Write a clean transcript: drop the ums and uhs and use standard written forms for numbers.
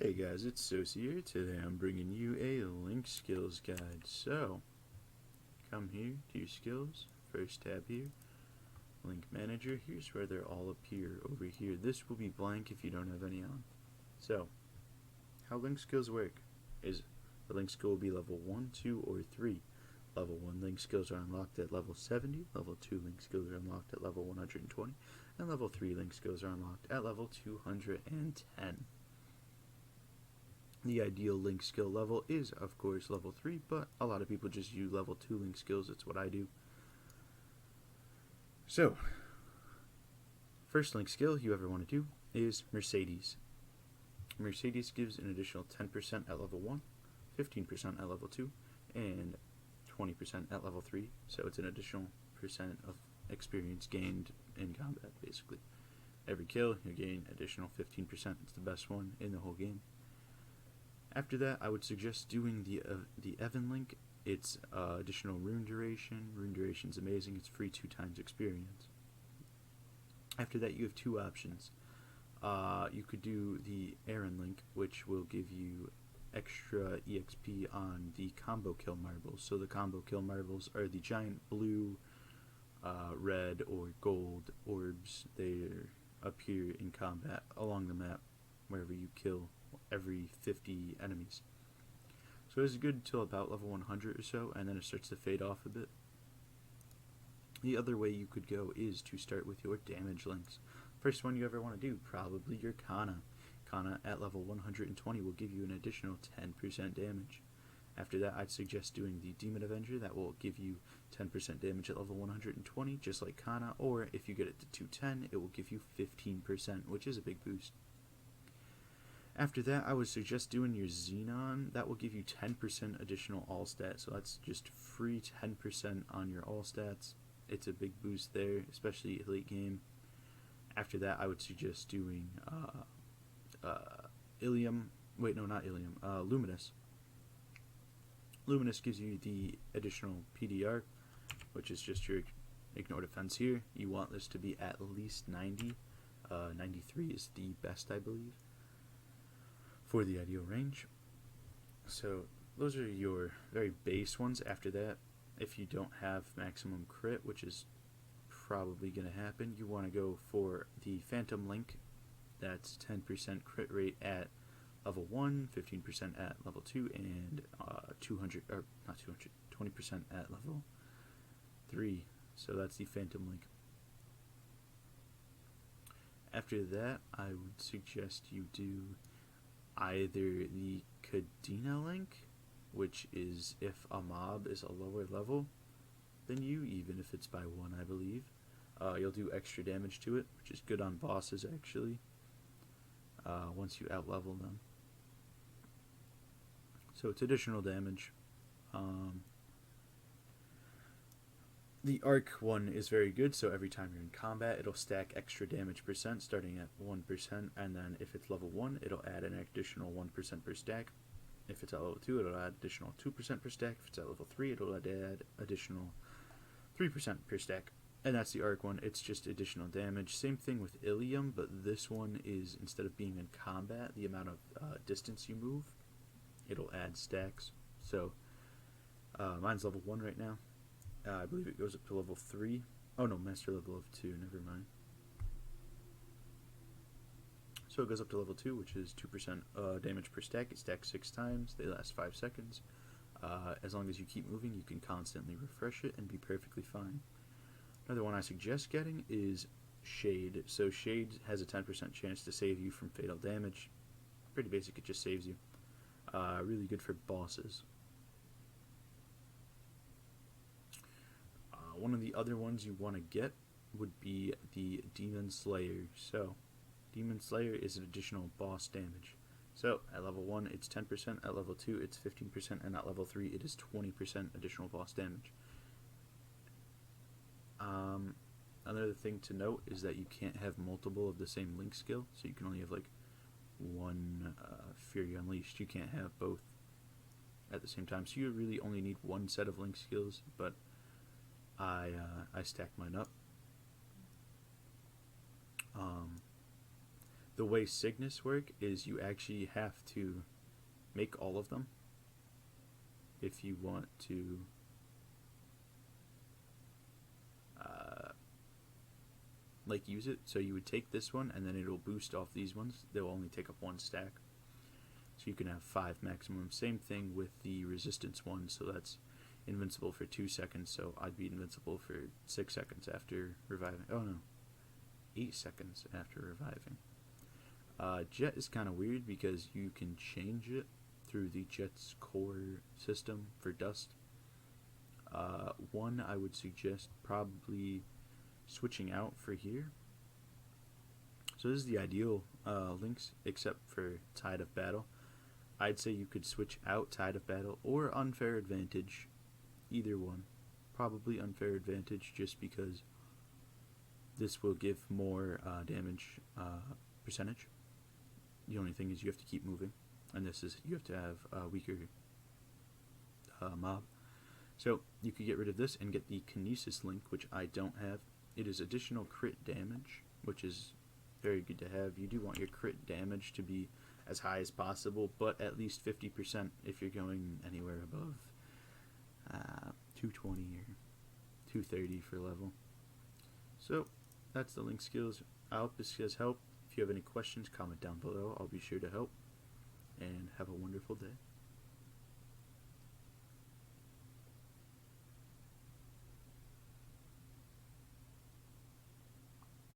Hey guys, it's Sosi here. Today I'm bringing you a link skills guide. So, come here to your skills, first tab here, link manager. Here's where they all appear over here. This will be blank if you don't have any on. So, how link skills work is the link skill will be level 1, 2, or 3. Level 1 link skills are unlocked at level 70, level 2 link skills are unlocked at level 120, and level 3 link skills are unlocked at level 210. The ideal link skill level is, of course, level 3, but a lot of people just use level 2 link skills. That's what I do. So, first link skill you ever want to do is Mercedes. Mercedes gives an additional 10% at level 1, 15% at level 2, and 20% at level 3. So it's an additional percent of experience gained in combat, basically. Every kill, you gain additional 15%. It's the best one in the whole game. After that, I would suggest doing the Evan link. It's additional rune duration. Rune duration is amazing. It's free 2 times experience. After that, you have 2 options. You could do the Aaron link, which will give you extra EXP on the combo kill marbles. So the combo kill marbles are the giant blue, red, or gold orbs. They appear in combat along the map wherever you kill every 50 enemies. So it's good until about level 100 or so, and then it starts to fade off a bit. The other way you could go is to start with your damage links. First one you ever want to do, probably your Kana. Kana at level 120 will give you an additional 10% damage. After that, I'd suggest doing the Demon Avenger. That will give you 10% damage at level 120, just like Kana, or if you get it to 210, it will give you 15%, which is a big boost. After that, I would suggest doing your Xenon. That will give you 10% additional all stats, so that's just free 10% on your all stats. It's a big boost there, especially late game. After that, I would suggest doing Ilium. Wait, no, not Ilium. Luminous. Luminous gives you the additional PDR, which is just your ignore defense here. You want this to be at least 90. 93 is the best, I believe, for the ideal range. So those are your very base ones. After that, if you don't have maximum crit, which is probably going to happen, you want to go for the Phantom Link. That's 10% crit rate at level 1, 15% at level 2, and 20% at level 3. So that's the Phantom Link. After that, I would suggest you do either the Kadena link, which is if a mob is a lower level than you, even if it's by 1, I believe. You'll do extra damage to it, which is good on bosses, actually, once you outlevel them. So it's additional damage. The arc one is very good, so every time you're in combat, it'll stack extra damage percent starting at 1%, and then if it's level 1, it'll add an additional 1% per stack. If it's at level 2, it'll add additional 2% per stack. If it's at level 3, it'll add additional 3% per stack. And that's the arc one. It's just additional damage. Same thing with Ilium, but this one is, instead of being in combat, the amount of distance you move, it'll add stacks. So mine's level 1 right now. I believe it goes up to level 3. Oh no, master level of 2, never mind. So it goes up to level 2, which is 2% damage per stack. It stacks 6 times. They last 5 seconds. As long as you keep moving, you can constantly refresh it and be perfectly fine. Another one I suggest getting is Shade. So Shade has a 10% chance to save you from fatal damage. Pretty basic, it just saves you. Really good for bosses. One of the other ones you want to get would be the Demon Slayer. So, Demon Slayer is an additional boss damage. So, at level 1, it's 10%, at level 2, it's 15%, and at level 3, it is 20% additional boss damage. Another thing to note is that you can't have multiple of the same link skill, so you can only have like one Fury Unleashed. You can't have both at the same time, so you really only need one set of link skills, but I stacked mine up. The way Cygnus work is you actually have to make all of them if you want to like use it. So you would take this one and then it'll boost off these ones. They'll only take up one stack. So you can have 5 maximum. Same thing with the resistance one, so that's invincible for 2 seconds, so I'd be invincible for 6 seconds after reviving. Oh no, 8 seconds after reviving. Jet is kind of weird because you can change it through the Jet's core system for dust. One, I would suggest probably switching out for here. So this is the ideal links, except for Tide of Battle. I'd say you could switch out Tide of Battle or Unfair Advantage, either one. Probably Unfair Advantage, just because this will give more damage percentage. The only thing is you have to keep moving, and this is you have to have a weaker mob. So you could get rid of this and get the Kinesis link, which I don't have. It is additional crit damage, which is very good to have. You do want your crit damage to be as high as possible, but at least 50% if you're going anywhere above 220 or 230 for level. So that's the link skills. I hope this has helped. If you have any questions, comment down below. I'll be sure to help. And have a wonderful day.